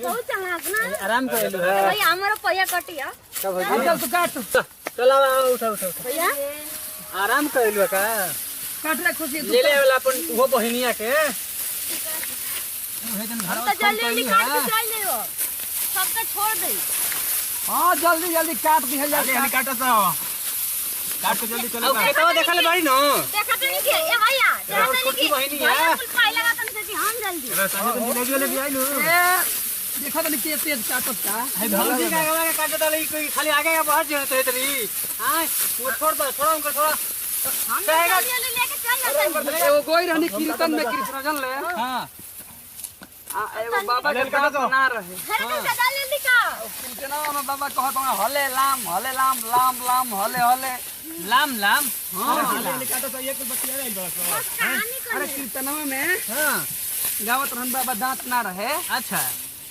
बहुत चालाक ना आराम कर लो भाई हमारा पैया कटिया सब हो चल तू काट चला उठा उठा भैया आराम कर लो का काट रे खुशी तू ले ले वाला अपन वो बहिनिया के तो जल्दी जल्दी काट के चल ले सबके छोड़ दे हां जल्दी जल्दी काट दिया जा अरे काटा सा काट के जल्दी चलो खेतवा देखा ले बाड़ी न देखा तो नहीं के ए भैया देखा तो नहीं छोटी के बहिनी है भैया कुछ खाई लगा तो नहीं हम जल्दी साथे तो जिलेबी वाले भी आई नु देखा तो के तेज काटत का है भौजी का गला के काटता ले कोई खाली आगे या बाहर जो तो इतनी हां वो छोड़ दो छोड़ा उनको छोड़ा हम जल्दी जल्दी लेके चल जाते एगो कोई रहनी कीर्तन में कृष्ण जन ले हां एगो बाबा के बात ना रहे अरे तो ज्यादा जल्दी का कीर्तनवा में बाबा कहत हले लाम लाम लाम हले हले लाम लाम हां ले काटा सा एक बतिया रही बड़ा बस कहानी कर अरे कीर्तनवा में हां गावत रहन बाबा दांत ना रहे अच्छा